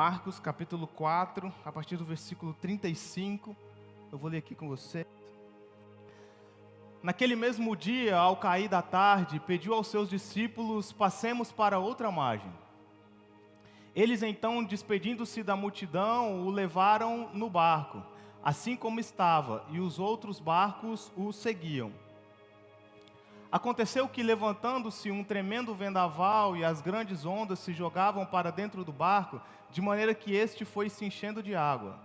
Marcos, capítulo 4, a partir do versículo 35. Eu vou ler aqui com você. Naquele mesmo dia, ao cair da tarde, pediu aos seus discípulos: passemos para outra margem. Eles então, despedindo-se da multidão, o levaram no barco, assim como estava, e os outros barcos o seguiam. Aconteceu que, levantando-se um tremendo vendaval e as grandes ondas se jogavam para dentro do barco, de maneira que este foi se enchendo de água.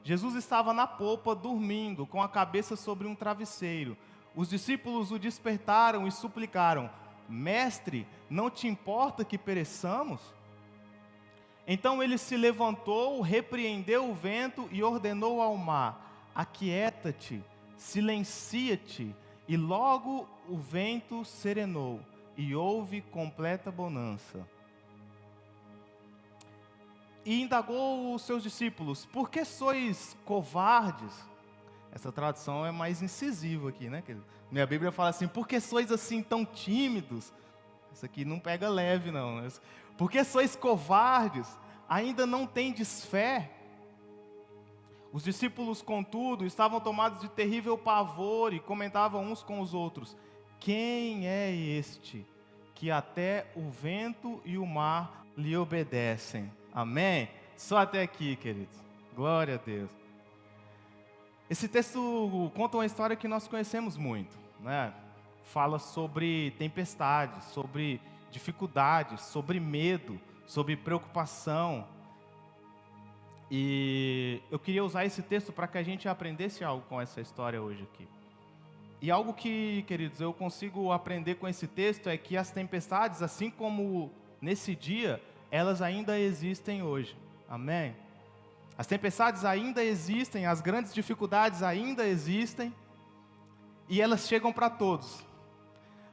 Jesus estava na popa, dormindo, com a cabeça sobre um travesseiro. Os discípulos o despertaram e suplicaram: Mestre, não te importa que pereçamos? Então ele se levantou, repreendeu o vento e ordenou ao mar: Aquieta-te, silencia-te. E logo o vento serenou, e houve completa bonança. E indagou os seus discípulos: por que sois covardes? Essa tradução é mais incisiva aqui, né? Minha Bíblia fala assim: por que sois assim tão tímidos? Isso aqui não pega leve, não. Por que sois covardes? Ainda não tendes fé? Os discípulos, contudo, estavam tomados de terrível pavor e comentavam uns com os outros: quem é este que até o vento e o mar lhe obedecem? Amém? Só até aqui, queridos. Glória a Deus. Esse texto conta uma história que nós conhecemos muito, né? Fala sobre tempestades, sobre dificuldades, sobre medo, sobre preocupação. E eu queria usar esse texto para que a gente aprendesse algo com essa história hoje aqui. E algo que, queridos, eu consigo aprender com esse texto é que as tempestades, assim como nesse dia, elas ainda existem hoje. Amém? As tempestades ainda existem, as grandes dificuldades ainda existem, e elas chegam para todos.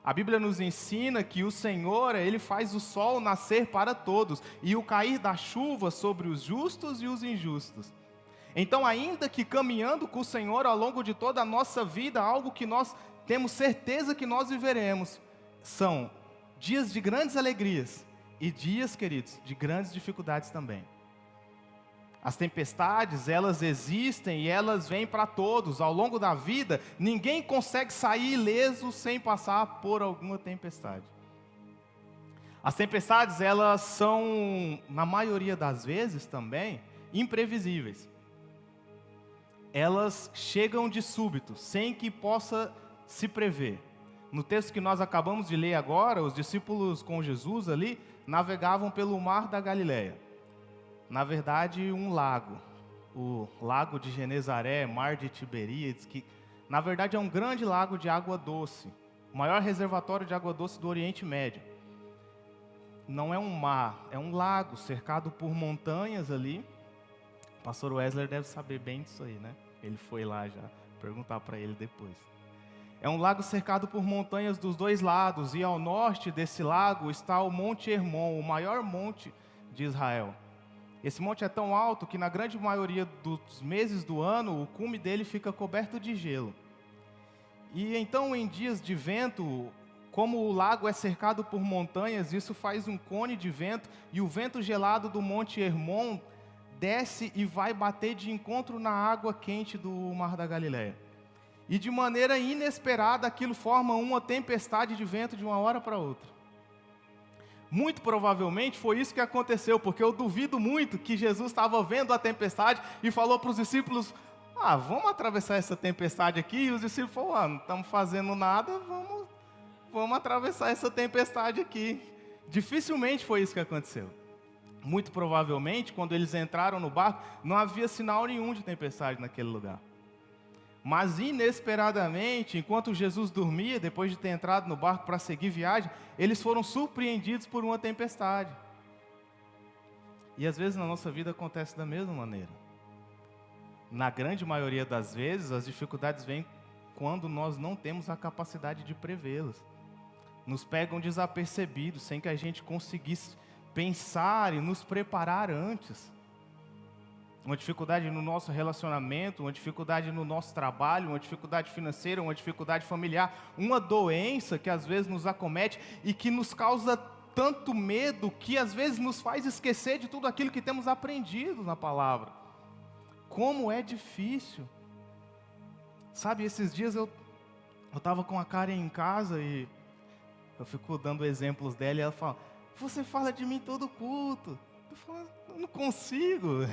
A Bíblia nos ensina que o Senhor, Ele faz o sol nascer para todos, e o cair da chuva sobre os justos e os injustos. Então, ainda que caminhando com o Senhor ao longo de toda a nossa vida, algo que nós temos certeza que nós viveremos, são dias de grandes alegrias, e dias, queridos, de grandes dificuldades também. As tempestades, elas existem e elas vêm para todos. Ao longo da vida, ninguém consegue sair ileso sem passar por alguma tempestade. As tempestades, elas são, na maioria das vezes também, imprevisíveis. Elas chegam de súbito, sem que possa se prever. No texto que nós acabamos de ler agora, os discípulos com Jesus ali, navegavam pelo mar da Galileia. Na verdade, um lago, o lago de Genezaré, mar de Tiberíades, que na verdade é um grande lago de água doce, o maior reservatório de água doce do Oriente Médio. Não é um mar, é um lago cercado por montanhas ali. O pastor Wesley deve saber bem disso aí, né? Ele foi lá já, perguntar para ele depois. É um lago cercado por montanhas dos dois lados, e ao norte desse lago está o Monte Hermon, o maior monte de Israel. Esse monte é tão alto que na grande maioria dos meses do ano, o cume dele fica coberto de gelo. E então, em dias de vento, como o lago é cercado por montanhas, isso faz um cone de vento, e o vento gelado do Monte Hermon desce e vai bater de encontro na água quente do Mar da Galileia. E de maneira inesperada, aquilo forma uma tempestade de vento de uma hora para outra. Muito provavelmente foi isso que aconteceu, porque eu duvido muito que Jesus estava vendo a tempestade e falou para os discípulos: vamos atravessar essa tempestade aqui. E os discípulos falaram: não estamos fazendo nada, vamos atravessar essa tempestade aqui. Dificilmente foi isso que aconteceu. Muito provavelmente, quando eles entraram no barco, não havia sinal nenhum de tempestade naquele lugar. Mas inesperadamente, enquanto Jesus dormia, depois de ter entrado no barco para seguir viagem, eles foram surpreendidos por uma tempestade. E às vezes na nossa vida acontece da mesma maneira. Na grande maioria das vezes, as dificuldades vêm quando nós não temos a capacidade de prevê-las. Nos pegam desapercebidos, sem que a gente conseguisse pensar e nos preparar antes. Uma dificuldade no nosso relacionamento, uma dificuldade no nosso trabalho, uma dificuldade financeira, uma dificuldade familiar, uma doença que às vezes nos acomete e que nos causa tanto medo que às vezes nos faz esquecer de tudo aquilo que temos aprendido na palavra. Como é difícil. Sabe, esses dias eu estava com a Karen em casa e eu fico dando exemplos dela e ela fala: você fala de mim todo culto. Eu falo: eu não consigo.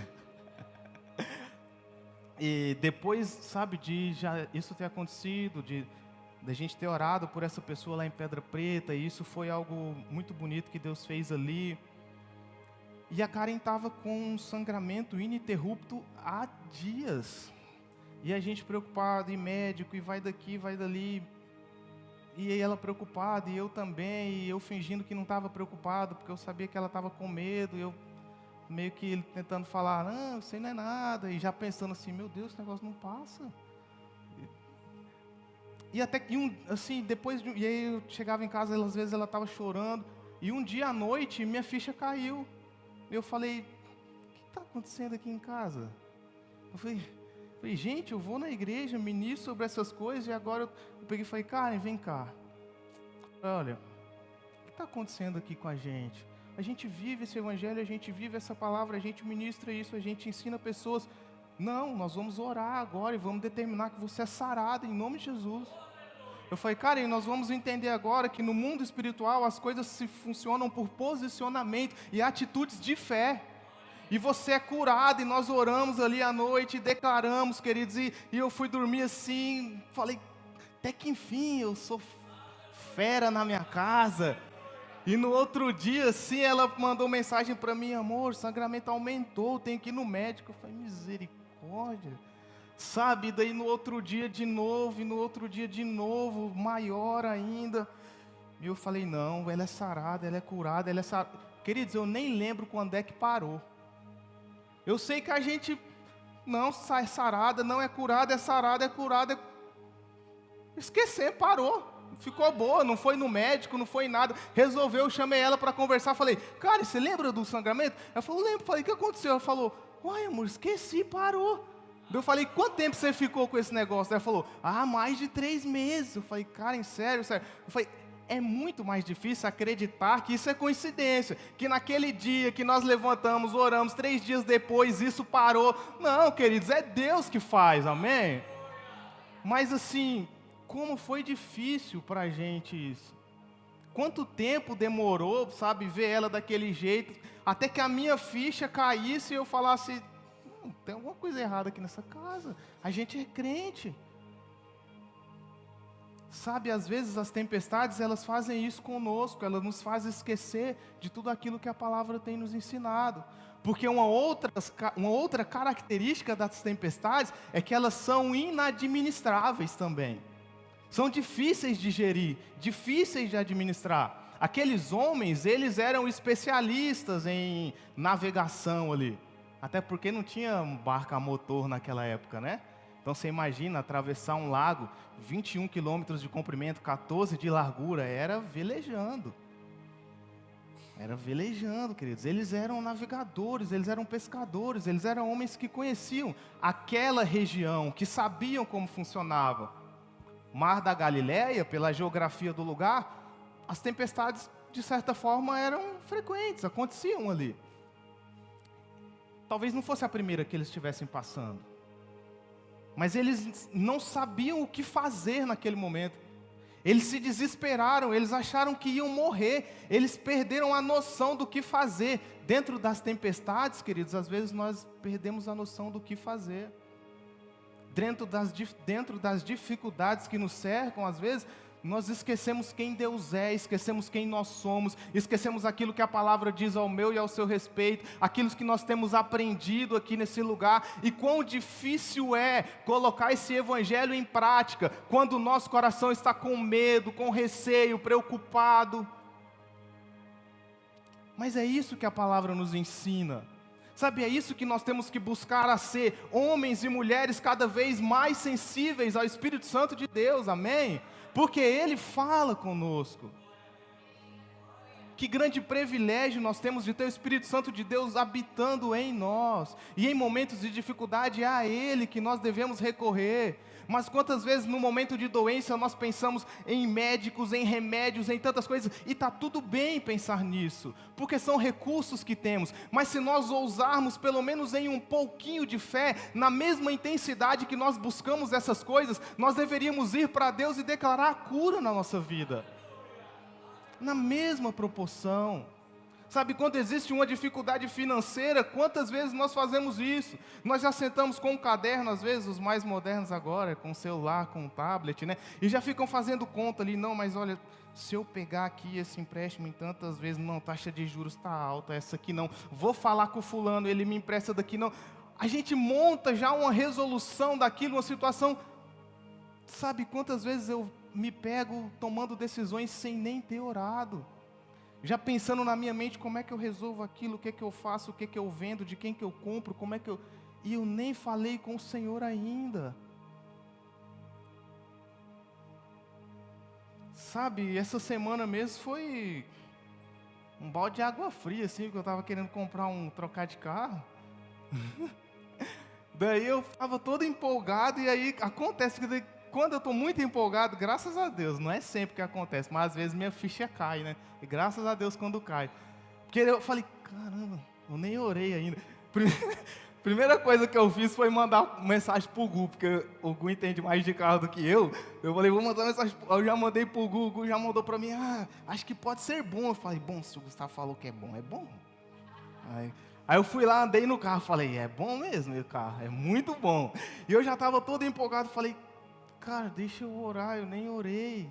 E depois, sabe, de já isso ter acontecido, de a gente ter orado por essa pessoa lá em Pedra Preta, e isso foi algo muito bonito que Deus fez ali. E a Karen estava com um sangramento ininterrupto há dias. E a gente preocupado, e médico, e vai daqui, vai dali. E aí ela preocupada, e eu também, e eu fingindo que não estava preocupado, porque eu sabia que ela estava com medo, e eu meio que tentando falar: não, isso aí não é nada, e já pensando assim: meu Deus, esse negócio não passa. E até que assim, e aí eu chegava em casa, às vezes ela estava chorando, e um dia à noite minha ficha caiu. Eu falei: o que está acontecendo aqui em casa? Eu falei, gente, eu vou na igreja, ministro sobre essas coisas, e agora eu peguei e falei: Karen, vem cá. Olha, o que está acontecendo aqui com a gente? A gente vive esse evangelho, a gente vive essa palavra, a gente ministra isso, a gente ensina pessoas. Não, nós vamos orar agora e vamos determinar que você é sarado em nome de Jesus. Eu falei: Karen, nós vamos entender agora que no mundo espiritual as coisas se funcionam por posicionamento e atitudes de fé. E você é curado, e nós oramos ali à noite, e declaramos, queridos, e eu fui dormir assim, falei: até que enfim, eu sou fera na minha casa. E no outro dia, assim, ela mandou mensagem para mim: amor, o sangramento aumentou, tenho que ir no médico. Eu falei: misericórdia. Sabe, daí no outro dia de novo, e no outro dia de novo, maior ainda. E eu falei: não, ela é sarada, ela é curada, ela é sarada. Queridos, eu nem lembro quando é que parou. Eu sei que a gente não sai sarada, não é curada, é sarada, é curada. Esquecer, parou. Ficou boa, não foi no médico, não foi em nada. Resolveu, eu chamei ela para conversar. Falei: cara, você lembra do sangramento? Ela falou: lembro. Falei: o que aconteceu? Ela falou: uai, amor, esqueci, parou. Eu falei: quanto tempo você ficou com esse negócio? Ela falou: mais de 3 meses. Eu falei: Karen, sério, sério. Eu falei: é muito mais difícil acreditar que isso é coincidência, que naquele dia que nós levantamos, oramos, 3 dias depois isso parou. Não, queridos, é Deus que faz, amém? Mas assim, como foi difícil para a gente isso. Quanto tempo demorou, sabe, ver ela daquele jeito, até que a minha ficha caísse e eu falasse: tem alguma coisa errada aqui nessa casa, a gente é crente. Sabe, às vezes as tempestades, elas fazem isso conosco, elas nos fazem esquecer de tudo aquilo que a palavra tem nos ensinado. Porque uma outra característica das tempestades é que elas são inadministráveis também. São difíceis de gerir, difíceis de administrar. Aqueles homens, eles eram especialistas em navegação ali. Até porque não tinha barca a motor naquela época, né? Então você imagina atravessar um lago, 21 quilômetros de comprimento, 14 de largura, era velejando. Era velejando, queridos. Eles eram navegadores, eles eram pescadores, eles eram homens que conheciam aquela região, que sabiam como funcionava. Mar da Galileia, pela geografia do lugar, as tempestades, de certa forma, eram frequentes, aconteciam ali. Talvez não fosse a primeira que eles estivessem passando. Mas eles não sabiam o que fazer naquele momento. Eles se desesperaram, eles acharam que iam morrer. Eles perderam a noção do que fazer. Dentro das tempestades, queridos, às vezes nós perdemos a noção do que fazer. Dentro das dificuldades que nos cercam, às vezes, nós esquecemos quem Deus é, esquecemos quem nós somos, esquecemos aquilo que a palavra diz ao meu e ao seu respeito, aquilo que nós temos aprendido aqui nesse lugar, e quão difícil é colocar esse evangelho em prática, quando o nosso coração está com medo, com receio, preocupado. Mas é isso que a palavra nos ensina. Sabe, é isso que nós temos que buscar a ser, homens e mulheres cada vez mais sensíveis ao Espírito Santo de Deus, amém? Porque Ele fala conosco. Que grande privilégio nós temos de ter o Espírito Santo de Deus habitando em nós. E em momentos de dificuldade é a Ele que nós devemos recorrer. Mas quantas vezes no momento de doença nós pensamos em médicos, em remédios, em tantas coisas, e está tudo bem pensar nisso, porque são recursos que temos. Mas se nós ousarmos pelo menos em um pouquinho de fé, na mesma intensidade que nós buscamos essas coisas, nós deveríamos ir para Deus e declarar a cura na nossa vida. Na mesma proporção. Sabe, quando existe uma dificuldade financeira, quantas vezes nós fazemos isso? Nós já sentamos com um caderno, às vezes, os mais modernos agora, com o celular, com o tablet, né? E já ficam fazendo conta ali, não, mas olha, se eu pegar aqui esse empréstimo em tantas vezes, não, taxa de juros está alta, essa aqui não. Vou falar com o fulano, ele me empresta daqui, não. A gente monta já uma resolução daquilo, uma situação. Sabe, quantas vezes eu me pego tomando decisões sem nem ter orado? Já pensando na minha mente, como é que eu resolvo aquilo, o que é que eu faço, o que é que eu vendo, de quem que eu compro, como é que eu... E eu nem falei com o Senhor ainda. Sabe, essa semana mesmo foi um balde de água fria, assim, que eu estava querendo trocar de carro. Daí eu estava todo empolgado, e aí acontece que quando eu estou muito empolgado, graças a Deus, não é sempre que acontece, mas às vezes minha ficha cai, né? E graças a Deus quando cai. Porque eu falei, caramba, eu nem orei ainda. Primeira coisa que eu fiz foi mandar mensagem pro Gu, porque o Gu entende mais de carro do que eu. Eu falei, vou mandar mensagem, eu já mandei pro Gu, o Gu já mandou para mim, acho que pode ser bom. Eu falei, bom, se o Gustavo falou que é bom, é bom. Aí eu fui lá, andei no carro, falei, é bom mesmo o carro, é muito bom. E eu já estava todo empolgado, falei, cara, deixa eu orar, eu nem orei.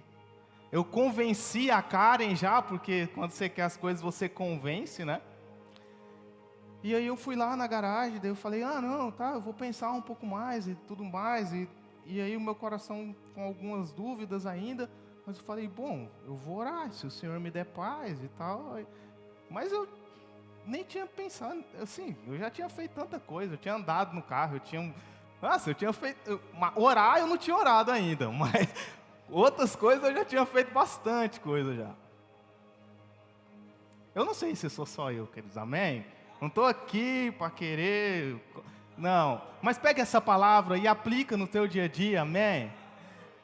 Eu convenci a Karen já, porque quando você quer as coisas, você convence, né? E aí eu fui lá na garagem, daí eu falei, não, tá, eu vou pensar um pouco mais e tudo mais. E aí o meu coração com algumas dúvidas ainda, mas eu falei, bom, eu vou orar, se o Senhor me der paz e tal. Mas eu nem tinha pensado, assim, eu já tinha feito tanta coisa, eu tinha andado no carro, eu tinha feito, orar eu não tinha orado ainda, mas outras coisas eu já tinha feito bastante coisa já. Eu não sei se sou só eu, queridos, amém? Não estou aqui para querer, não, mas pega essa palavra e aplica no teu dia a dia, amém?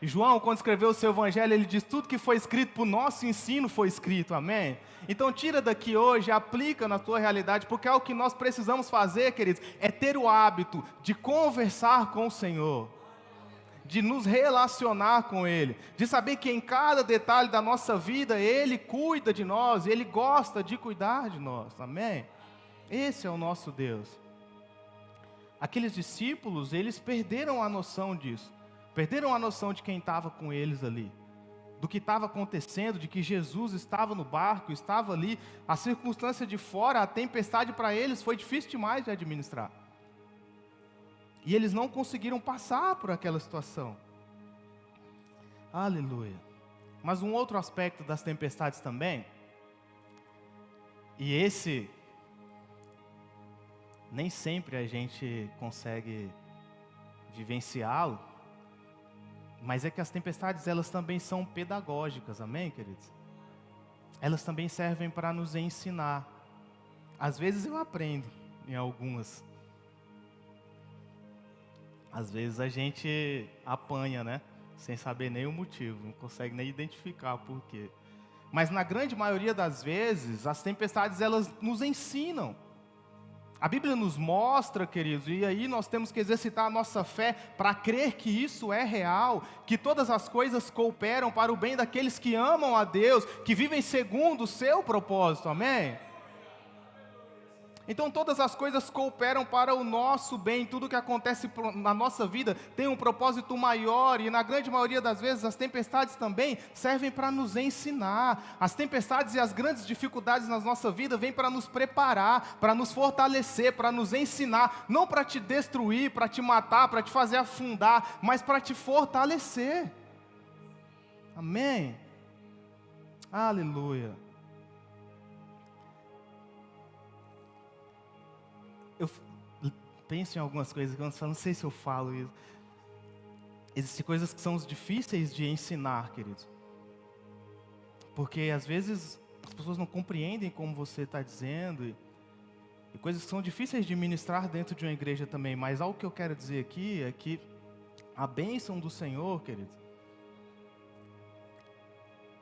João, quando escreveu o seu evangelho, ele diz, tudo que foi escrito para o nosso ensino foi escrito, amém? Então tira daqui hoje, aplica na tua realidade, porque é o que nós precisamos fazer, queridos, é ter o hábito de conversar com o Senhor, de nos relacionar com Ele, de saber que em cada detalhe da nossa vida, Ele cuida de nós, Ele gosta de cuidar de nós, amém? Esse é o nosso Deus. Aqueles discípulos, eles perderam a noção disso. Perderam a noção de quem estava com eles ali, do que estava acontecendo, de que Jesus estava no barco, estava ali, a circunstância de fora, a tempestade para eles foi difícil demais de administrar. E eles não conseguiram passar por aquela situação. Aleluia. Mas um outro aspecto das tempestades também, e esse, nem sempre a gente consegue vivenciá-lo, mas é que as tempestades, elas também são pedagógicas, amém, queridos? Elas também servem para nos ensinar. Às vezes eu aprendo em algumas. Às vezes a gente apanha, né? Sem saber nem o motivo, não consegue nem identificar o porquê. Mas na grande maioria das vezes, as tempestades, elas nos ensinam. A Bíblia nos mostra, queridos, e aí nós temos que exercitar a nossa fé para crer que isso é real, que todas as coisas cooperam para o bem daqueles que amam a Deus, que vivem segundo o seu propósito, amém? Então todas as coisas cooperam para o nosso bem, tudo que acontece na nossa vida tem um propósito maior, e na grande maioria das vezes as tempestades também servem para nos ensinar. As tempestades e as grandes dificuldades na nossa vida vêm para nos preparar, para nos fortalecer, para nos ensinar, não para te destruir, para te matar, para te fazer afundar, mas para te fortalecer. Amém? Aleluia. Eu penso em algumas coisas que eu não sei se eu falo isso. Existem coisas que são difíceis de ensinar, queridos. Porque às vezes as pessoas não compreendem como você está dizendo. E coisas que são difíceis de ministrar dentro de uma igreja também. Mas algo que eu quero dizer aqui é que A bênção do Senhor, queridos,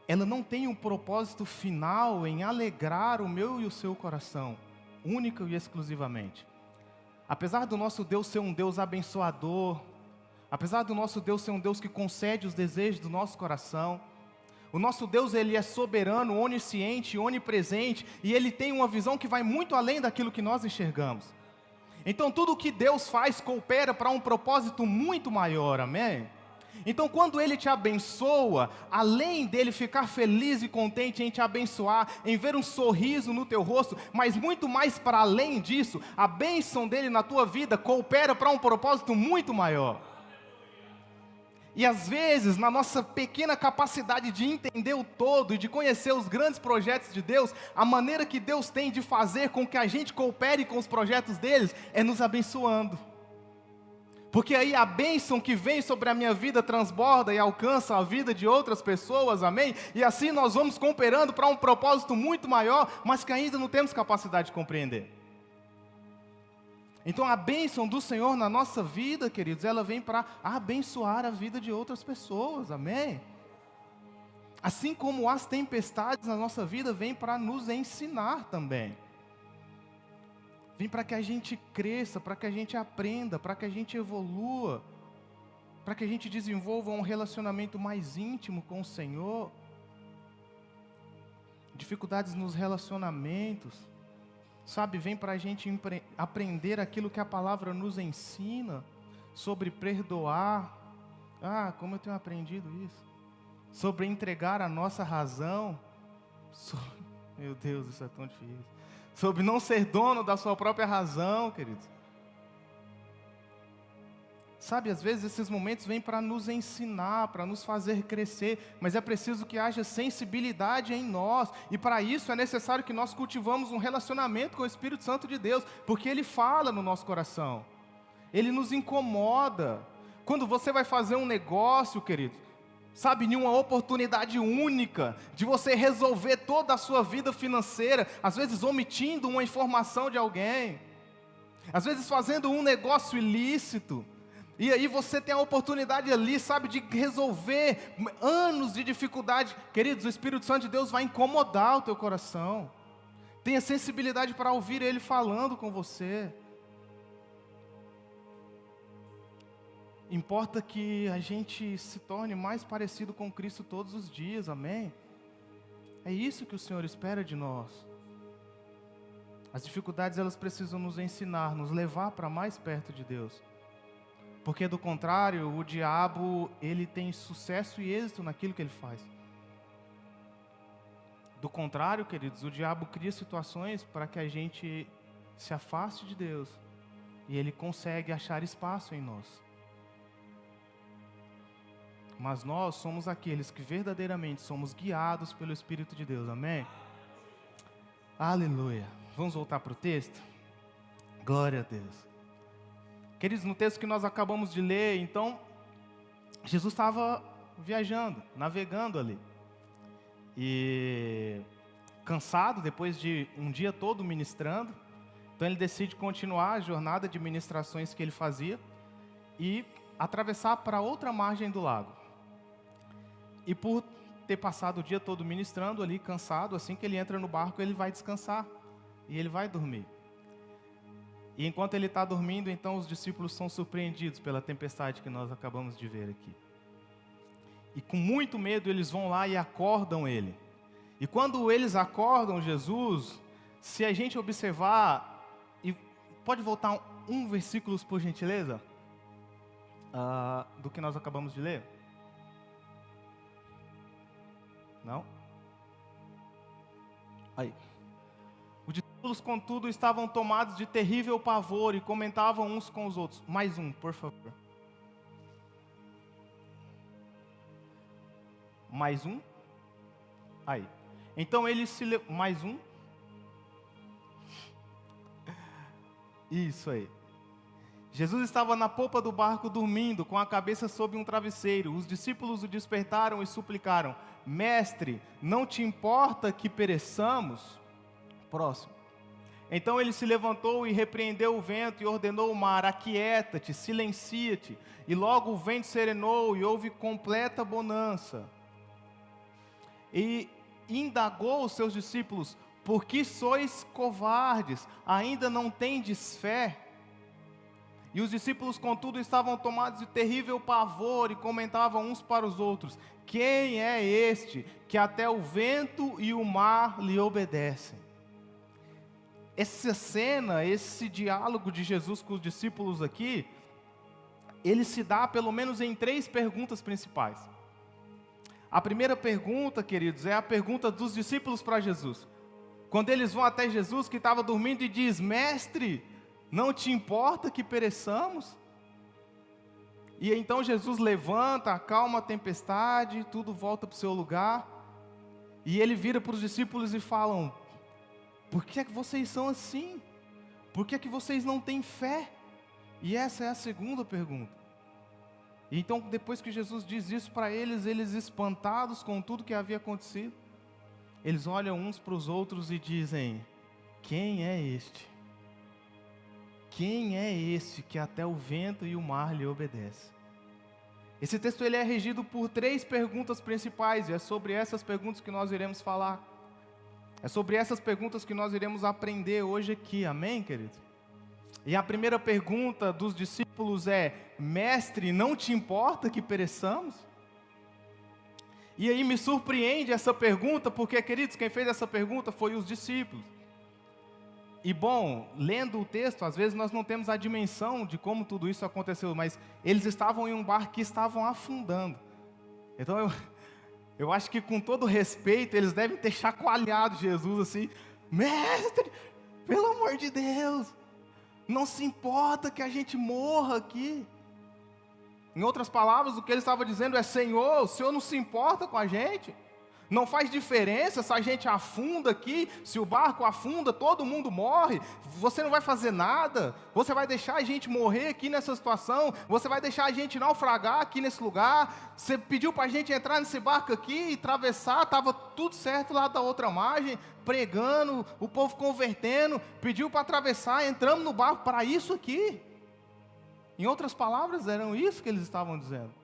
ela não tem um propósito final em alegrar o meu e o seu coração, única e exclusivamente. Apesar do nosso Deus ser um Deus abençoador, apesar do nosso Deus ser um Deus que concede os desejos do nosso coração, o nosso Deus, Ele é soberano, onisciente, onipresente, e Ele tem uma visão que vai muito além daquilo que nós enxergamos. Então tudo o que Deus faz coopera para um propósito muito maior, amém? Então quando Ele te abençoa, além dEle ficar feliz e contente em te abençoar, em ver um sorriso no teu rosto, mas muito mais para além disso, a bênção dEle na tua vida coopera para um propósito muito maior. E às vezes, na nossa pequena capacidade de entender o todo e de conhecer os grandes projetos de Deus, a maneira que Deus tem de fazer com que a gente coopere com os projetos deles é nos abençoando. Porque aí a bênção que vem sobre a minha vida transborda e alcança a vida de outras pessoas, amém? E assim nós vamos cooperando para um propósito muito maior, mas que ainda não temos capacidade de compreender. Então a bênção do Senhor na nossa vida, queridos, ela vem para abençoar a vida de outras pessoas, amém? Assim como as tempestades na nossa vida vêm para nos ensinar também. Vem para que a gente cresça, para que a gente aprenda, para que a gente evolua, para que a gente desenvolva um relacionamento mais íntimo com o Senhor. Dificuldades nos relacionamentos, sabe, vem para a gente aprender aquilo que a palavra nos ensina, sobre perdoar. Ah, como eu tenho aprendido isso. Sobre entregar a nossa razão. Meu Deus, isso é tão difícil. Sobre não ser dono da sua própria razão, queridos. Sabe, às vezes esses momentos vêm para nos ensinar, para nos fazer crescer, mas é preciso que haja sensibilidade em nós, e para isso é necessário que nós cultivamos um relacionamento com o Espírito Santo de Deus, porque Ele fala no nosso coração, Ele nos incomoda. Quando você vai fazer um negócio, querido, sabe, em uma oportunidade única, de você resolver toda a sua vida financeira, às vezes omitindo uma informação de alguém, às vezes fazendo um negócio ilícito, e aí você tem a oportunidade ali, sabe, de resolver anos de dificuldade. Queridos, o Espírito Santo de Deus vai incomodar o teu coração. Tenha sensibilidade para ouvir Ele falando com você. Importa que a gente se torne mais parecido com Cristo todos os dias, amém? É isso que o Senhor espera de nós. As dificuldades, elas precisam nos ensinar, nos levar para mais perto de Deus. Porque do contrário, o diabo, ele tem sucesso e êxito naquilo que ele faz. Do contrário, queridos, o diabo cria situações para que a gente se afaste de Deus. E ele consegue achar espaço em nós. Mas nós somos aqueles que verdadeiramente somos guiados pelo Espírito de Deus, amém? Aleluia. Vamos voltar para o texto? Glória a Deus. Queridos, no texto que nós acabamos de ler, então, Jesus estava viajando, navegando ali. E cansado, depois de um dia todo ministrando, então ele decide continuar a jornada de ministrações que ele fazia e atravessar para outra margem do lago. E por ter passado o dia todo ministrando ali, cansado, assim que ele entra no barco, ele vai descansar e ele vai dormir. E enquanto ele está dormindo, então os discípulos são surpreendidos pela tempestade que nós acabamos de ver aqui. E com muito medo eles vão lá e acordam ele. E quando eles acordam Jesus, se a gente observar, e pode voltar um versículo por gentileza, do que nós acabamos de ler? Não? Aí. Os discípulos, contudo, estavam tomados de terrível pavor e comentavam uns com os outros. Mais um, por favor. Mais um. Aí. Então eles se... Mais um. Isso aí. Jesus estava na popa do barco dormindo, com a cabeça sob um travesseiro. Os discípulos o despertaram e suplicaram: Mestre, não te importa que pereçamos? Próximo. Então ele se levantou e repreendeu o vento e ordenou ao mar: aquieta-te, silencia-te. E logo o vento serenou e houve completa bonança. E indagou os seus discípulos: por que sois covardes? Ainda não tendes fé? E os discípulos, contudo, estavam tomados de terrível pavor e comentavam uns para os outros: quem é este que até o vento e o mar lhe obedecem? Essa cena, esse diálogo de Jesus com os discípulos aqui, ele se dá pelo menos em 3 perguntas principais. A primeira pergunta, queridos, é a pergunta dos discípulos para Jesus. Quando eles vão até Jesus, que estava dormindo, e diz: mestre, não te importa que pereçamos? E então Jesus levanta, acalma a tempestade, tudo volta para o seu lugar, e ele vira para os discípulos e falam: por que é que vocês são assim? Por que é que vocês não têm fé? E essa é a segunda pergunta. E então, depois que Jesus diz isso para eles, eles espantados com tudo que havia acontecido, eles olham uns para os outros e dizem: quem é este? Quem é este que até o vento e o mar lhe obedecem? Esse texto ele é regido por 3 perguntas principais, e é sobre essas perguntas que nós iremos falar. É sobre essas perguntas que nós iremos aprender hoje aqui, amém, querido? E a primeira pergunta dos discípulos é: mestre, não te importa que pereçamos? E aí me surpreende essa pergunta, porque, queridos, quem fez essa pergunta foi os discípulos. E bom, lendo o texto, às vezes nós não temos a dimensão de como tudo isso aconteceu, mas eles estavam em um barco que estavam afundando. Então eu acho que, com todo respeito, eles devem ter chacoalhado Jesus assim: mestre, pelo amor de Deus, não se importa que a gente morra aqui. Em outras palavras, o que ele estava dizendo é: Senhor, o Senhor não se importa com a gente? Não faz diferença se a gente afunda aqui, se o barco afunda, todo mundo morre, você não vai fazer nada, você vai deixar a gente morrer aqui nessa situação, você vai deixar a gente naufragar aqui nesse lugar, você pediu para a gente entrar nesse barco aqui e atravessar, estava tudo certo lá da outra margem, pregando, o povo convertendo, pediu para atravessar, entramos no barco para isso aqui. Em outras palavras, eram isso que eles estavam dizendo.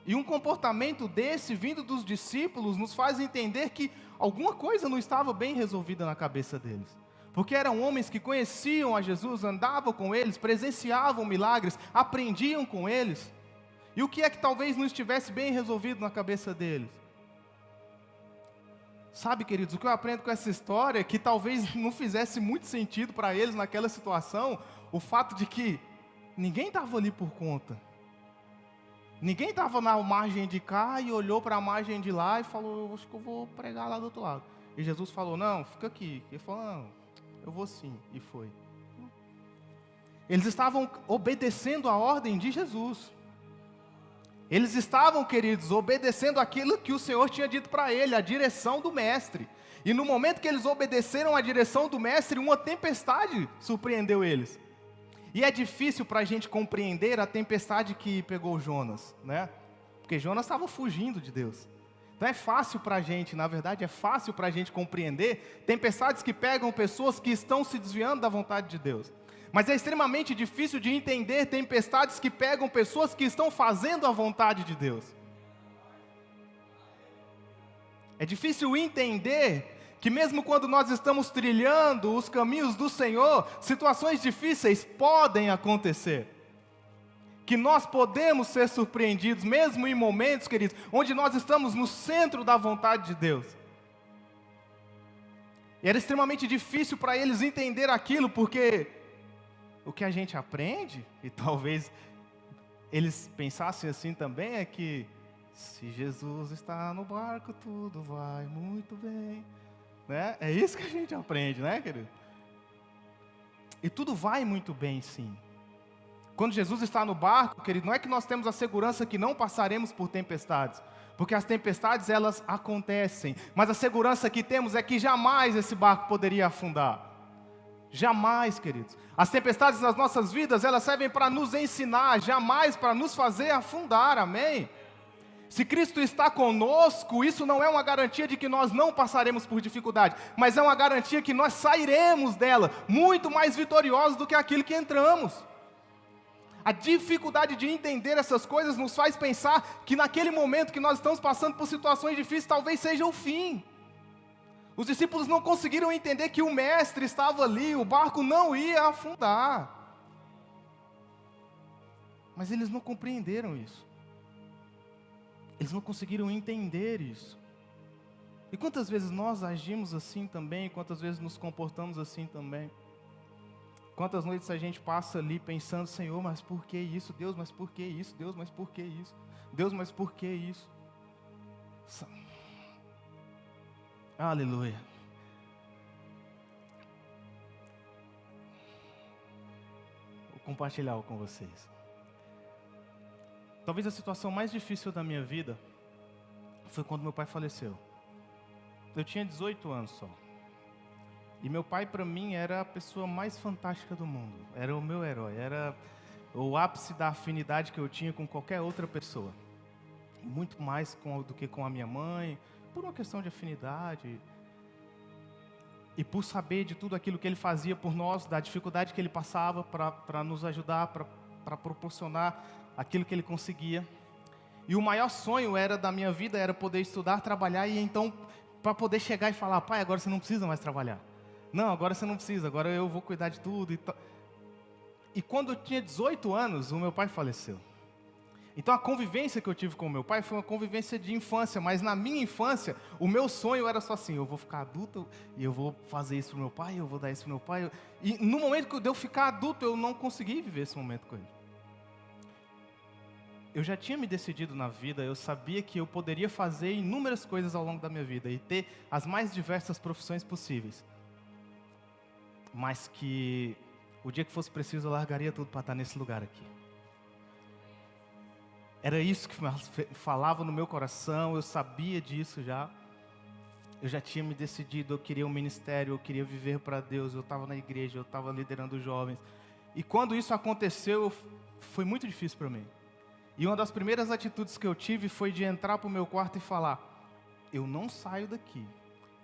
E um comportamento desse, vindo dos discípulos, nos faz entender que alguma coisa não estava bem resolvida na cabeça deles. Porque eram homens que conheciam a Jesus, andavam com eles, presenciavam milagres, aprendiam com eles. E o que é que talvez não estivesse bem resolvido na cabeça deles? Sabe, queridos, o que eu aprendo com essa história é que talvez não fizesse muito sentido para eles naquela situação, o fato de que ninguém estava ali por conta. Ninguém estava na margem de cá e olhou para a margem de lá e falou: acho que eu vou pregar lá do outro lado. E Jesus falou: não, fica aqui. Ele falou: não, eu vou sim. E foi. Eles estavam obedecendo a ordem de Jesus. Eles estavam, queridos, obedecendo aquilo que o Senhor tinha dito para ele, a direção do mestre. E no momento que eles obedeceram a direção do mestre, uma tempestade surpreendeu eles. E é difícil para a gente compreender a tempestade que pegou Jonas, né? Porque Jonas estava fugindo de Deus. Então é fácil para a gente, na verdade é fácil para a gente compreender tempestades que pegam pessoas que estão se desviando da vontade de Deus. Mas é extremamente difícil de entender tempestades que pegam pessoas que estão fazendo a vontade de Deus. É difícil entender que mesmo quando nós estamos trilhando os caminhos do Senhor, situações difíceis podem acontecer. Que nós podemos ser surpreendidos, mesmo em momentos, queridos, onde nós estamos no centro da vontade de Deus. E era extremamente difícil para eles entender aquilo, porque o que a gente aprende, e talvez eles pensassem assim também, é que se Jesus está no barco, tudo vai muito bem. Né? É isso que a gente aprende, né, querido? E tudo vai muito bem, sim. Quando Jesus está no barco, querido, não é que nós temos a segurança que não passaremos por tempestades, porque as tempestades, elas acontecem, mas a segurança que temos é que jamais esse barco poderia afundar. Jamais, queridos. As tempestades nas nossas vidas, elas servem para nos ensinar, jamais para nos fazer afundar, amém? Se Cristo está conosco, isso não é uma garantia de que nós não passaremos por dificuldade, mas é uma garantia que nós sairemos dela muito mais vitoriosos do que aquilo que entramos. A dificuldade de entender essas coisas nos faz pensar que naquele momento que nós estamos passando por situações difíceis, talvez seja o fim. Os discípulos não conseguiram entender que o mestre estava ali, o barco não ia afundar. Mas eles não compreenderam isso. Eles não conseguiram entender isso. E quantas vezes nós agimos assim também, quantas vezes nos comportamos assim também? Quantas noites a gente passa ali pensando, Senhor, mas por que isso? Deus, mas por que isso? Deus, mas por que isso? Deus, mas por que isso? Aleluia. Vou compartilhar algo com vocês. Talvez a situação mais difícil da minha vida foi quando meu pai faleceu. Eu tinha 18 anos só. E meu pai, para mim, era a pessoa mais fantástica do mundo. Era o meu herói. Era o ápice da afinidade que eu tinha com qualquer outra pessoa. Muito mais do que com a minha mãe, por uma questão de afinidade. E por saber de tudo aquilo que ele fazia por nós, da dificuldade que ele passava para nos ajudar, para proporcionar aquilo que ele conseguia. E o maior sonho da minha vida era poder estudar, trabalhar e então para poder chegar e falar, pai, agora você não precisa mais trabalhar. Não, agora você não precisa, agora eu vou cuidar de tudo. E quando eu tinha 18 anos, o meu pai faleceu. Então a convivência que eu tive com o meu pai foi uma convivência de infância, mas na minha infância, o meu sonho era só assim, eu vou ficar adulto e eu vou fazer isso pro meu pai, eu vou dar isso pro meu pai. E no momento de eu ficar adulto, eu não consegui viver esse momento com ele. Eu já tinha me decidido na vida, eu sabia que eu poderia fazer inúmeras coisas ao longo da minha vida e ter as mais diversas profissões possíveis. Mas que o dia que fosse preciso eu largaria tudo para estar nesse lugar aqui. Era isso que falava no meu coração, eu sabia disso já. Eu já tinha me decidido, eu queria um ministério, eu queria viver para Deus, eu estava na igreja, eu estava liderando jovens. E quando isso aconteceu, foi muito difícil para mim. E uma das primeiras atitudes que eu tive foi de entrar para o meu quarto e falar, eu não saio daqui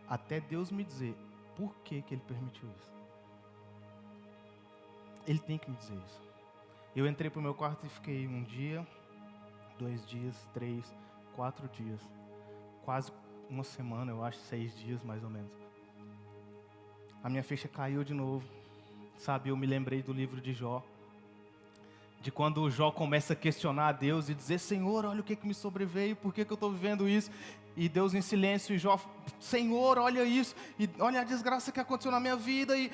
até Deus me dizer por que Ele permitiu isso. Ele tem que me dizer isso. Eu entrei para o meu quarto e fiquei 1 dia, 2 dias, 3, 4 dias. Quase uma semana, eu acho, 6 dias mais ou menos. A minha ficha caiu de novo. Sabe, eu me lembrei do livro de Jó. De quando o Jó começa a questionar a Deus e dizer, Senhor, olha o que me sobreveio, por que eu estou vivendo isso? E Deus em silêncio, e Jó, Senhor, olha isso, e olha a desgraça que aconteceu na minha vida. E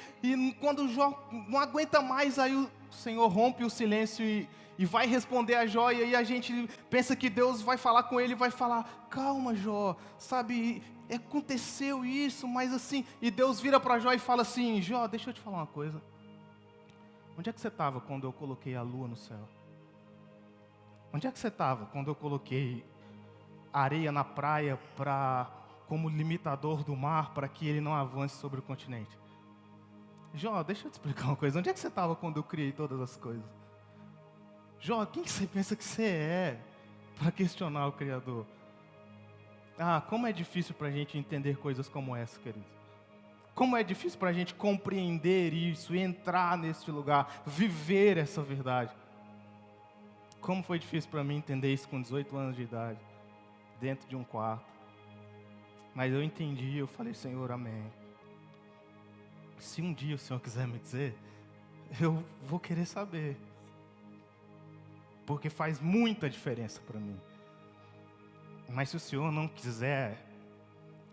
quando o Jó não aguenta mais, aí o Senhor rompe o silêncio e vai responder a Jó. E aí a gente pensa que Deus vai falar com ele e vai falar, calma Jó, sabe, aconteceu isso, mas assim... E Deus vira para Jó e fala assim, Jó, deixa eu te falar uma coisa. Onde é que você estava quando eu coloquei a lua no céu? Onde é que você estava quando eu coloquei areia na praia como limitador do mar para que ele não avance sobre o continente? Jó, deixa eu te explicar uma coisa. Onde é que você estava quando eu criei todas as coisas? Jó, quem que você pensa que você é para questionar o Criador? Ah, como é difícil para a gente entender coisas como essa, queridos. Como é difícil para a gente compreender isso, entrar nesse lugar, viver essa verdade. Como foi difícil para mim entender isso com 18 anos de idade, dentro de um quarto. Mas eu entendi, eu falei, Senhor, amém. Se um dia o Senhor quiser me dizer, eu vou querer saber. Porque faz muita diferença para mim. Mas se o Senhor não quiser,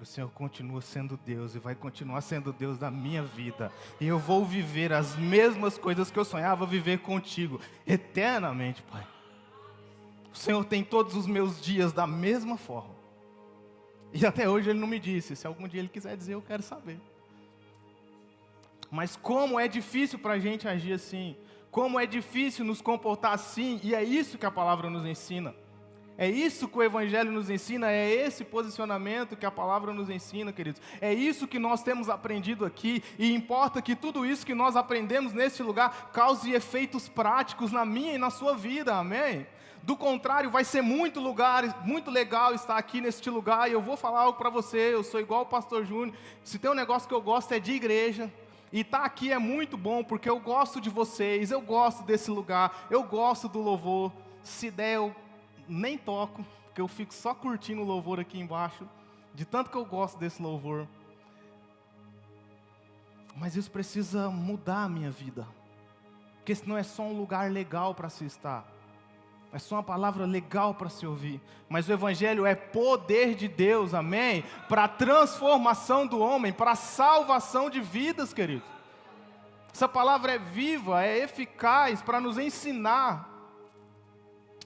o Senhor continua sendo Deus e vai continuar sendo Deus da minha vida. E eu vou viver as mesmas coisas que eu sonhava viver contigo, eternamente, Pai. O Senhor tem todos os meus dias da mesma forma. E até hoje Ele não me disse. Se algum dia Ele quiser dizer, eu quero saber. Mas como é difícil para a gente agir assim. Como é difícil nos comportar assim. E é isso que a palavra nos ensina. É isso que o Evangelho nos ensina, é esse posicionamento que a palavra nos ensina, queridos. É isso que nós temos aprendido aqui, e importa que tudo isso que nós aprendemos nesse lugar cause efeitos práticos na minha e na sua vida, amém? Do contrário, vai ser muito legal estar aqui neste lugar, e eu vou falar algo para você, eu sou igual o pastor Júnior, se tem um negócio que eu gosto é de igreja, e estar aqui é muito bom, porque eu gosto de vocês, eu gosto desse lugar, eu gosto do louvor. Se der eu nem toco, porque eu fico só curtindo o louvor aqui embaixo, de tanto que eu gosto desse louvor. Mas isso precisa mudar a minha vida, porque senão é só um lugar legal para se estar, é só uma palavra legal para se ouvir. Mas o Evangelho é poder de Deus, amém? Para a transformação do homem, para a salvação de vidas, queridos. Essa palavra é viva, é eficaz para nos ensinar.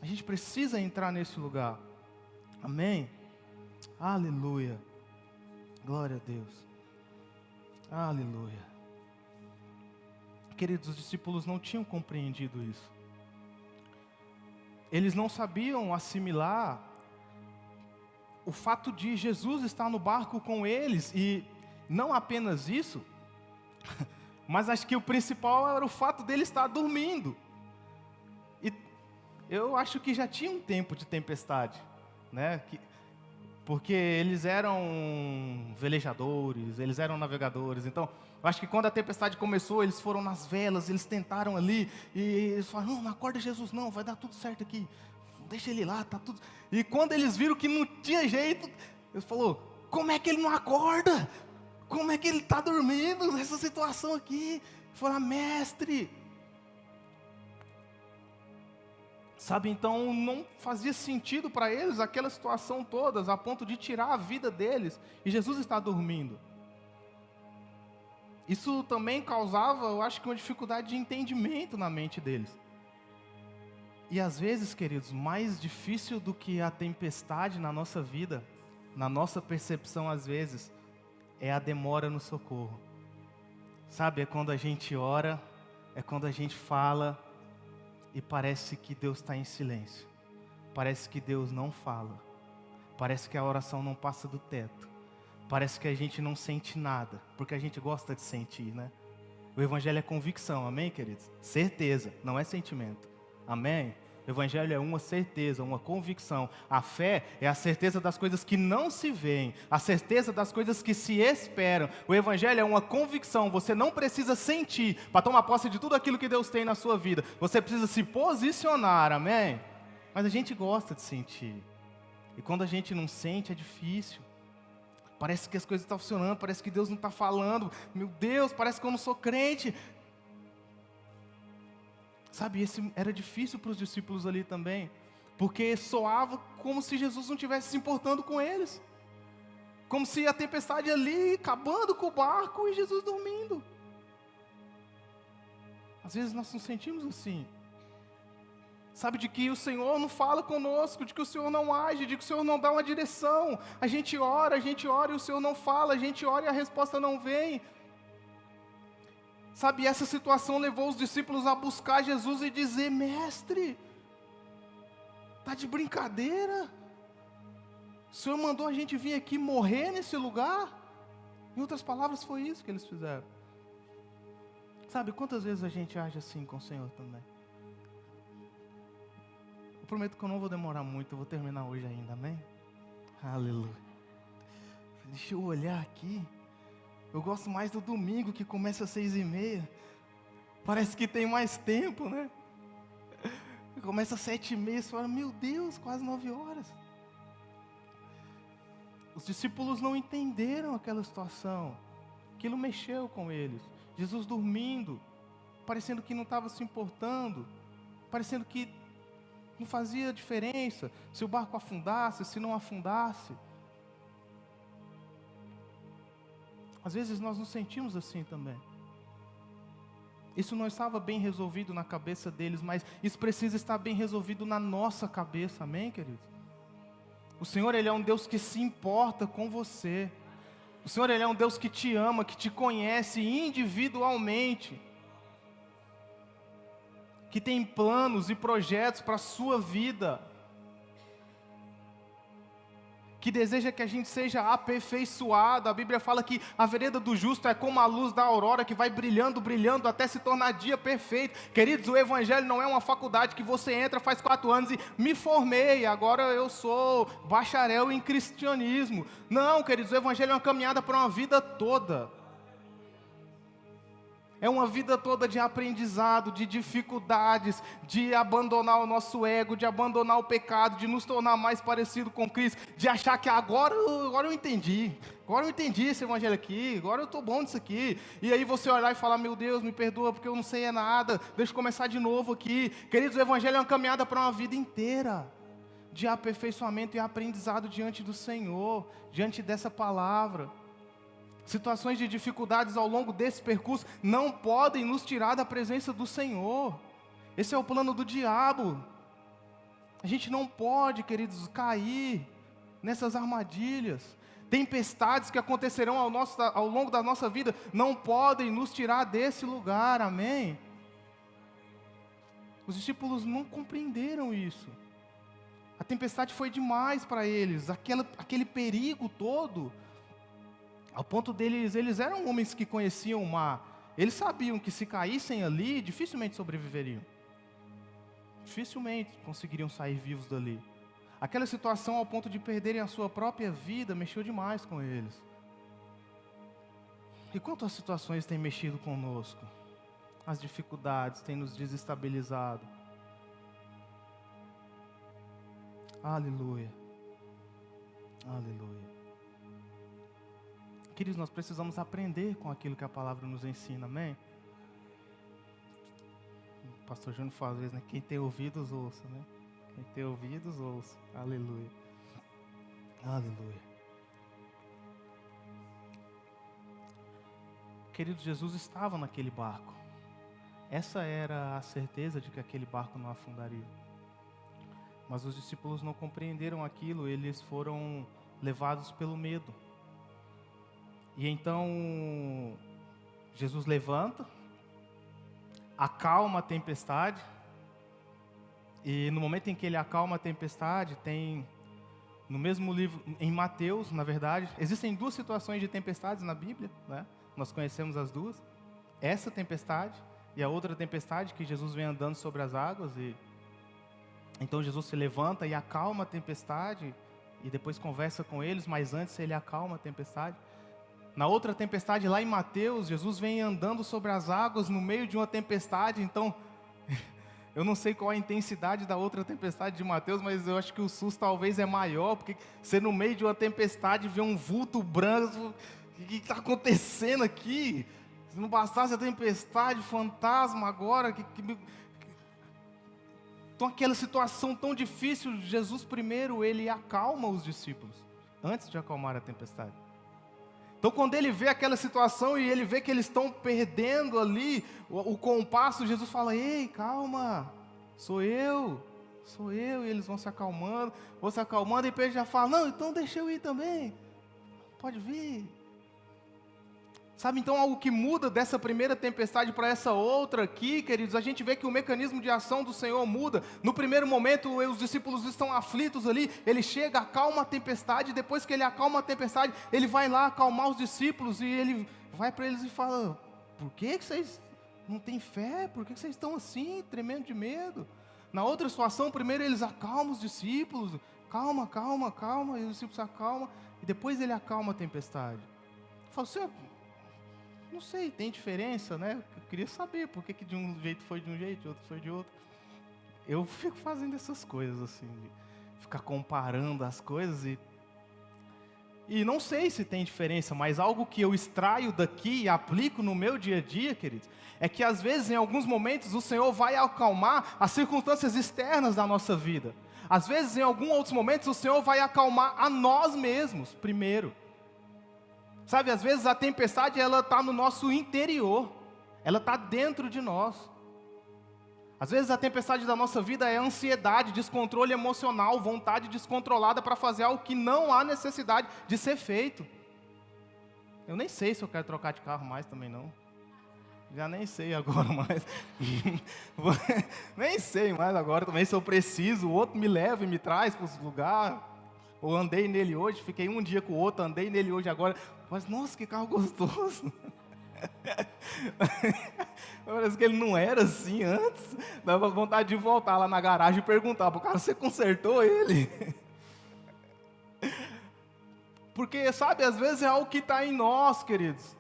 A gente precisa entrar nesse lugar, amém? Aleluia, glória a Deus, aleluia. Queridos, os discípulos não tinham compreendido isso. Eles não sabiam assimilar o fato de Jesus estar no barco com eles, e não apenas isso, mas acho que o principal era o fato dele estar dormindo. E eu acho que já tinha um tempo de tempestade, né? Porque eles eram velejadores, eles eram navegadores, então eu acho que quando a tempestade começou, eles foram nas velas, eles tentaram ali, e eles falaram, não acorda Jesus não, vai dar tudo certo aqui, deixa ele lá, tá tudo... E quando eles viram que não tinha jeito, eles falaram, como é que ele não acorda? Como é que ele está dormindo nessa situação aqui? Falaram, mestre... Sabe, então não fazia sentido para eles aquela situação toda, a ponto de tirar a vida deles, e Jesus está dormindo. Isso também causava, eu acho que uma dificuldade de entendimento na mente deles. E às vezes, queridos, mais difícil do que a tempestade na nossa vida, na nossa percepção às vezes, é a demora no socorro. Sabe, é quando a gente ora, é quando a gente fala, e parece que Deus está em silêncio. Parece que Deus não fala. Parece que a oração não passa do teto. Parece que a gente não sente nada, porque a gente gosta de sentir, né? O Evangelho é convicção, amém, queridos? Certeza, não é sentimento, amém? O Evangelho é uma certeza, uma convicção. A fé é a certeza das coisas que não se veem, a certeza das coisas que se esperam. O Evangelho é uma convicção, você não precisa sentir para tomar posse de tudo aquilo que Deus tem na sua vida. Você precisa se posicionar, amém? Mas a gente gosta de sentir, e quando a gente não sente é difícil. Parece que as coisas estão funcionando, parece que Deus não está falando. Meu Deus, parece que eu não sou crente. Sabe, esse era difícil para os discípulos ali também, porque soava como se Jesus não estivesse se importando com eles. Como se a tempestade ali, acabando com o barco e Jesus dormindo. Às vezes nós nos sentimos assim. Sabe, de que o Senhor não fala conosco, de que o Senhor não age, de que o Senhor não dá uma direção. A gente ora e o Senhor não fala, a gente ora e a resposta não vem. Sabe, essa situação levou os discípulos a buscar Jesus e dizer, mestre, está de brincadeira? O Senhor mandou a gente vir aqui morrer nesse lugar? Em outras palavras, foi isso que eles fizeram. Sabe, quantas vezes a gente age assim com o Senhor também? Eu prometo que eu não vou demorar muito, eu vou terminar hoje ainda, amém? Aleluia. Deixa eu olhar aqui. Eu gosto mais do domingo, que começa às 6h30. Parece que tem mais tempo, né? Começa às 7h30, você fala, meu Deus, quase 9 horas. Os discípulos não entenderam aquela situação. Aquilo mexeu com eles. Jesus dormindo, parecendo que não estava se importando, parecendo que não fazia diferença se o barco afundasse, se não afundasse. Às vezes nós nos sentimos assim também. Isso não estava bem resolvido na cabeça deles, mas isso precisa estar bem resolvido na nossa cabeça, amém, queridos? O Senhor, Ele é um Deus que se importa com você. O Senhor, Ele é um Deus que te ama, que te conhece individualmente, que tem planos e projetos para a sua vida. que deseja que a gente seja aperfeiçoado. A Bíblia fala que a vereda do justo é como a luz da aurora, que vai brilhando, brilhando, até se tornar dia perfeito. Queridos, o Evangelho não é uma faculdade que você entra, faz 4 anos e me formei, agora eu sou bacharel em cristianismo. Não, queridos, o Evangelho é uma caminhada para uma vida toda. É uma vida toda de aprendizado, de dificuldades, de abandonar o nosso ego, de abandonar o pecado, de nos tornar mais parecido com Cristo, de achar que agora eu entendi esse evangelho aqui, agora eu estou bom nisso aqui. E aí você olhar e falar, meu Deus, me perdoa porque eu não sei nada, deixa eu começar de novo aqui. Queridos, o evangelho é uma caminhada para uma vida inteira, de aperfeiçoamento e aprendizado diante do Senhor, diante dessa palavra. Situações de dificuldades ao longo desse percurso não podem nos tirar da presença do Senhor. Esse é o plano do diabo. A gente não pode, queridos, cair nessas armadilhas. Tempestades que acontecerão ao longo da nossa vida não podem nos tirar desse lugar, amém? Os discípulos não compreenderam isso. A tempestade foi demais para eles, aquele perigo todo. Ao ponto deles, eles eram homens que conheciam o mar. Eles sabiam que se caíssem ali, dificilmente sobreviveriam. Dificilmente conseguiriam sair vivos dali. Aquela situação ao ponto de perderem a sua própria vida, mexeu demais com eles. E quantas situações têm mexido conosco? As dificuldades têm nos desestabilizado. Aleluia. Aleluia. Queridos, nós precisamos aprender com aquilo que a palavra nos ensina, amém? O pastor Júnior fala às vezes, né? Quem tem ouvidos, ouça, né? Quem tem ouvidos, ouça. Aleluia. Aleluia. Queridos, Jesus estava naquele barco. Essa era a certeza de que aquele barco não afundaria. Mas os discípulos não compreenderam aquilo, eles foram levados pelo medo. E então, Jesus levanta, acalma a tempestade, e no momento em que ele acalma a tempestade, tem, no mesmo livro, em Mateus, na verdade, existem 2 situações de tempestades na Bíblia, né? Nós conhecemos as 2, essa tempestade e a outra tempestade que Jesus vem andando sobre as águas, e então Jesus se levanta e acalma a tempestade, e depois conversa com eles, mas antes ele acalma a tempestade. Na outra tempestade, lá em Mateus, Jesus vem andando sobre as águas no meio de uma tempestade. Então, eu não sei qual a intensidade da outra tempestade de Mateus, mas eu acho que o susto talvez é maior, porque você no meio de uma tempestade vê um vulto branco, o que está acontecendo aqui? Se não bastasse a tempestade, fantasma agora, então aquela situação tão difícil, Jesus primeiro, ele acalma os discípulos, antes de acalmar a tempestade. Então quando ele vê aquela situação e ele vê que eles estão perdendo ali o compasso, Jesus fala, ei, calma, sou eu, e eles vão se acalmando, e depois ele já fala, não, então deixa eu ir também, pode vir. Sabe, então algo que muda dessa primeira tempestade para essa outra aqui, queridos, a gente vê que o mecanismo de ação do Senhor muda. No primeiro momento, os discípulos estão aflitos ali, ele chega, acalma a tempestade, depois que ele acalma a tempestade, ele vai lá acalmar os discípulos, e ele vai para eles e fala, por que vocês não têm fé? Por que vocês estão assim, tremendo de medo? Na outra situação, primeiro eles acalmam os discípulos, calma, e os discípulos se acalmam, e depois ele acalma a tempestade. Fala, Senhor, não sei, tem diferença, né? Eu queria saber por que de um jeito foi de um jeito, de outro foi de outro. Eu fico fazendo essas coisas assim, de ficar comparando as coisas e não sei se tem diferença, mas algo que eu extraio daqui e aplico no meu dia a dia, queridos, é que às vezes, em alguns momentos, o Senhor vai acalmar as circunstâncias externas da nossa vida. Às vezes, em alguns outros momentos, o Senhor vai acalmar a nós mesmos primeiro. Sabe, às vezes a tempestade, ela está no nosso interior, ela está dentro de nós. Às vezes a tempestade da nossa vida é ansiedade, descontrole emocional, vontade descontrolada para fazer algo que não há necessidade de ser feito. Eu nem sei se eu quero trocar de carro mais também não. Já nem sei agora mais. Nem sei mais agora também se eu preciso, o outro me leva e me traz para os lugares. Ou andei nele hoje, fiquei um dia com o outro, andei nele hoje agora. Mas, nossa, que carro gostoso. Parece que ele não era assim antes. Dava vontade de voltar lá na garagem e perguntar para o cara, você consertou ele? Porque, sabe, às vezes é algo que está em nós, queridos.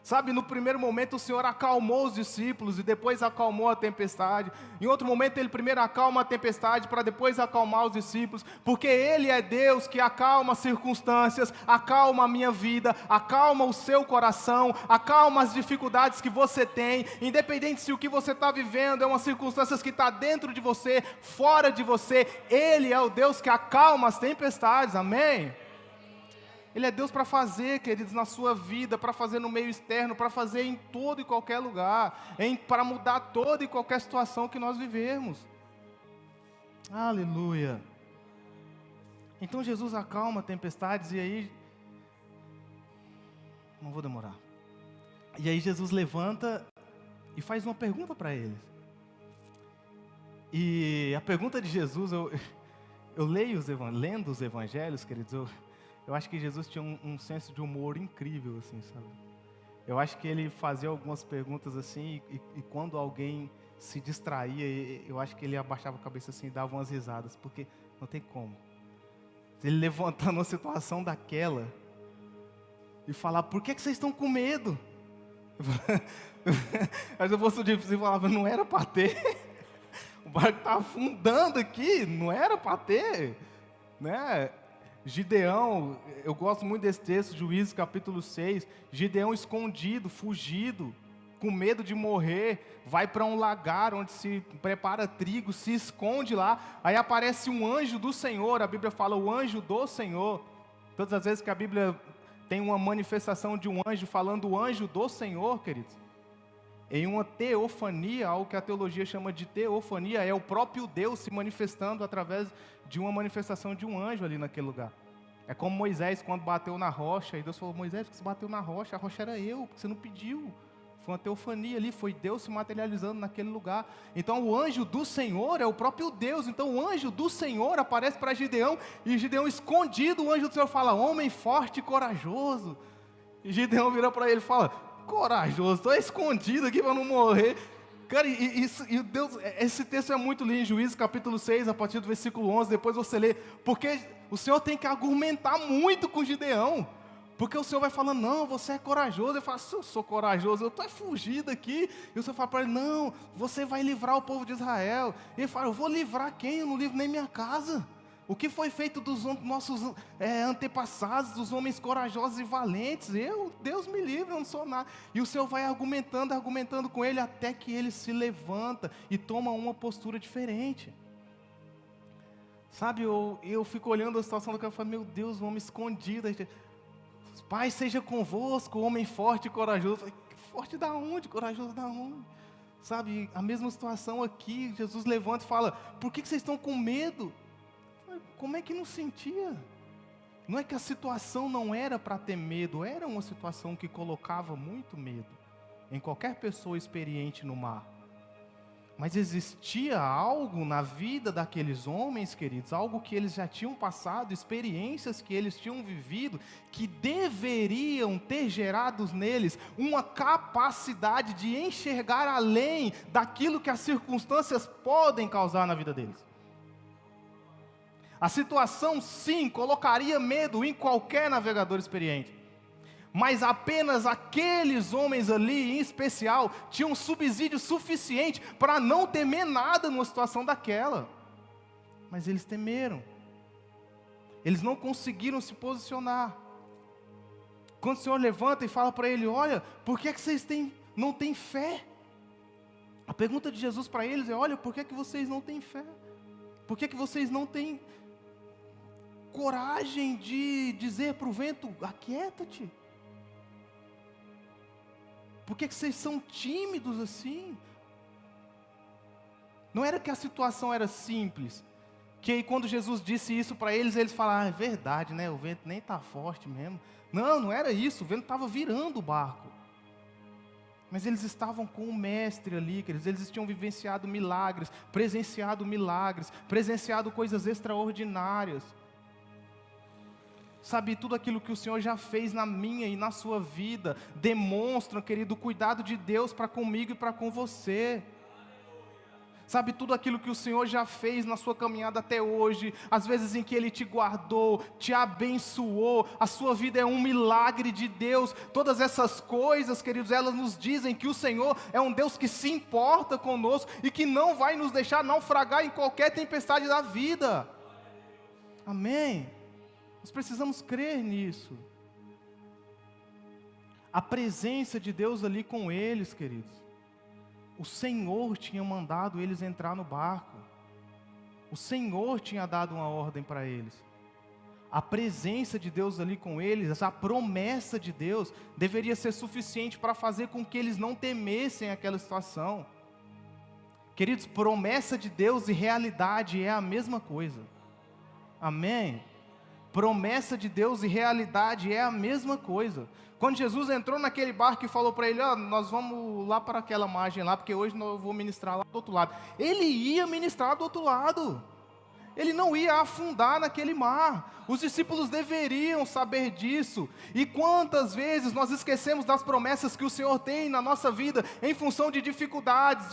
Sabe, no primeiro momento o Senhor acalmou os discípulos e depois acalmou a tempestade. Em outro momento Ele primeiro acalma a tempestade para depois acalmar os discípulos. Porque Ele é Deus que acalma as circunstâncias, acalma a minha vida, acalma o seu coração, acalma as dificuldades que você tem. Independente se o que você está vivendo é uma circunstância que está dentro de você, fora de você. Ele é o Deus que acalma as tempestades, amém? Ele é Deus para fazer, queridos, na sua vida, para fazer no meio externo, para fazer em todo e qualquer lugar, para mudar toda e qualquer situação que nós vivemos. Aleluia. Então Jesus acalma tempestades e aí, não vou demorar. E aí Jesus levanta e faz uma pergunta para eles. E a pergunta de Jesus, eu lendo os evangelhos, queridos, eu acho que Jesus tinha um senso de humor incrível, assim, sabe? Eu acho que ele fazia algumas perguntas assim, e quando alguém se distraía, eu acho que ele abaixava a cabeça assim e dava umas risadas, porque não tem como. Ele levantando uma situação daquela, e falar, por que vocês estão com medo? Mas eu fosse de você falava, não era para ter. O barco está afundando aqui, não era para ter, né? Gideão, eu gosto muito desse texto, Juízes capítulo 6, Gideão escondido, fugido, com medo de morrer, vai para um lagar onde se prepara trigo, se esconde lá, aí aparece um anjo do Senhor, a Bíblia fala o anjo do Senhor, todas as vezes que a Bíblia tem uma manifestação de um anjo falando o anjo do Senhor, queridos, em uma teofania, algo que a teologia chama de teofania, é o próprio Deus se manifestando através de uma manifestação de um anjo ali naquele lugar. É como Moisés quando bateu na rocha, e Deus falou, Moisés, porque você bateu na rocha? A rocha era eu, porque você não pediu. Foi uma teofania ali, foi Deus se materializando naquele lugar. Então o anjo do Senhor é o próprio Deus. Então o anjo do Senhor aparece para Gideão, e Gideão escondido, o anjo do Senhor fala, homem forte e corajoso. E Gideão vira para ele e fala, corajoso, estou escondido aqui para não morrer. Cara, Deus, esse texto é muito lindo, Juízes capítulo 6, a partir do versículo 11, depois você lê, porque o Senhor tem que argumentar muito com Gideão, porque o Senhor vai falando, não, você é corajoso, ele fala, se eu sou corajoso, eu estou fugido aqui, e o Senhor fala para ele, não, você vai livrar o povo de Israel, e ele fala, eu vou livrar quem? Eu não livro nem minha casa. O que foi feito dos nossos antepassados, dos homens corajosos e valentes? Deus me livre, eu não sou nada. E o Senhor vai argumentando com ele, até que ele se levanta e toma uma postura diferente. Sabe, eu fico olhando a situação do cara e falo, meu Deus, o homem escondido. Pai, seja convosco, homem forte e corajoso. Forte da onde? Corajoso da onde? Sabe, a mesma situação aqui, Jesus levanta e fala, por que vocês estão com medo? Como é que não sentia? Não é que a situação não era para ter medo, era uma situação que colocava muito medo em qualquer pessoa experiente no mar. Mas existia algo na vida daqueles homens, queridos, algo que eles já tinham passado, experiências que eles tinham vivido, que deveriam ter gerado neles uma capacidade de enxergar além daquilo que as circunstâncias podem causar na vida deles. A situação, sim, colocaria medo em qualquer navegador experiente. Mas apenas aqueles homens ali, em especial, tinham subsídio suficiente para não temer nada numa situação daquela. Mas eles temeram. Eles não conseguiram se posicionar. Quando o Senhor levanta e fala para ele, olha, por que vocês não têm fé? A pergunta de Jesus para eles é, olha, por que vocês não têm fé? Por que vocês não têm coragem de dizer para o vento, aquieta-te? Por que vocês são tímidos assim? Não era que a situação era simples, que aí quando Jesus disse isso para eles, eles falaram, é verdade, né? O vento nem está forte mesmo. Não era isso, o vento estava virando o barco. Mas eles estavam com o mestre ali, eles tinham vivenciado milagres, presenciado coisas extraordinárias. Sabe, tudo aquilo que o Senhor já fez na minha e na sua vida, demonstra, querido, o cuidado de Deus para comigo e para com você. Sabe, tudo aquilo que o Senhor já fez na sua caminhada até hoje, às vezes em que Ele te guardou, te abençoou, a sua vida é um milagre de Deus. Todas essas coisas, queridos, elas nos dizem que o Senhor é um Deus que se importa conosco e que não vai nos deixar naufragar em qualquer tempestade da vida. Amém? Nós precisamos crer nisso. A presença de Deus ali com eles, queridos. O Senhor tinha mandado eles entrar no barco. O Senhor tinha dado uma ordem para eles. A presença de Deus ali com eles, a promessa de Deus, deveria ser suficiente para fazer com que eles não temessem aquela situação. Queridos, promessa de Deus e realidade é a mesma coisa. Amém? Promessa de Deus e realidade é a mesma coisa. Quando Jesus entrou naquele barco e falou para ele, nós vamos lá para aquela margem lá, porque hoje eu vou ministrar lá do outro lado. Ele ia ministrar do outro lado. Ele não ia afundar naquele mar. Os discípulos deveriam saber disso. E quantas vezes nós esquecemos das promessas que o Senhor tem na nossa vida, em função de dificuldades,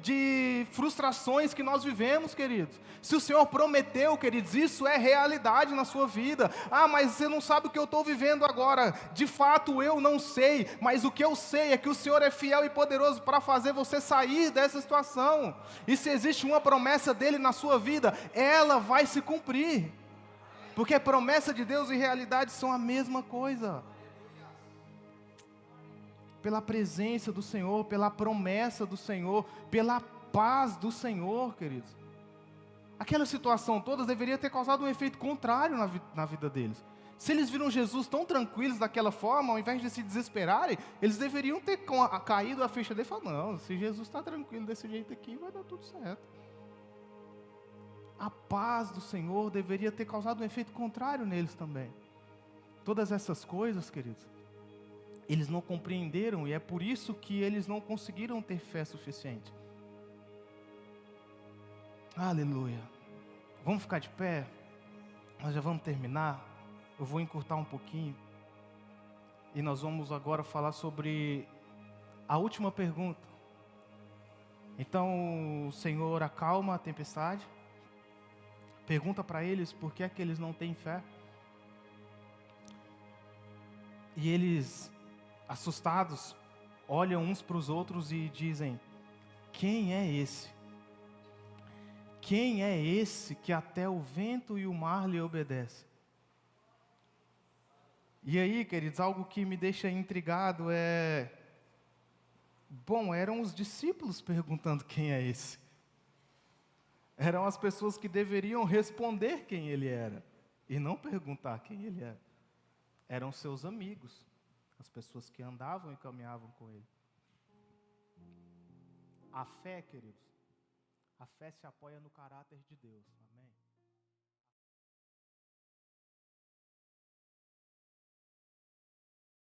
de frustrações que nós vivemos, queridos. Se o Senhor prometeu, queridos, isso é realidade na sua vida. Mas você não sabe o que eu estou vivendo agora. De fato eu não sei, mas o que eu sei é que o Senhor é fiel e poderoso para fazer você sair dessa situação. E se existe uma promessa dele na sua vida, ela vai se cumprir, porque a promessa de Deus e realidade são a mesma coisa. Pela presença do Senhor, pela promessa do Senhor, pela paz do Senhor, queridos. Aquela situação toda deveria ter causado um efeito contrário na vida deles. Se eles viram Jesus tão tranquilos daquela forma, ao invés de se desesperarem, eles deveriam ter caído a ficha dele e falar, não, se Jesus está tranquilo desse jeito aqui, vai dar tudo certo. A paz do Senhor deveria ter causado um efeito contrário neles também. Todas essas coisas, queridos, eles não compreenderam e é por isso que eles não conseguiram ter fé suficiente. Aleluia. Vamos ficar de pé? Nós já vamos terminar. Eu vou encurtar um pouquinho. E nós vamos agora falar sobre a última pergunta. Então, o Senhor acalma a tempestade. Pergunta para eles por que é que eles não têm fé. E eles, assustados, olham uns para os outros e dizem, quem é esse? Quem é esse que até o vento e o mar lhe obedecem? E aí, queridos, algo que me deixa intrigado é... eram os discípulos perguntando quem é esse. Eram as pessoas que deveriam responder quem ele era, e não perguntar quem ele era. Eram seus amigos, as pessoas que andavam e caminhavam com ele. A fé, queridos, a fé se apoia no caráter de Deus.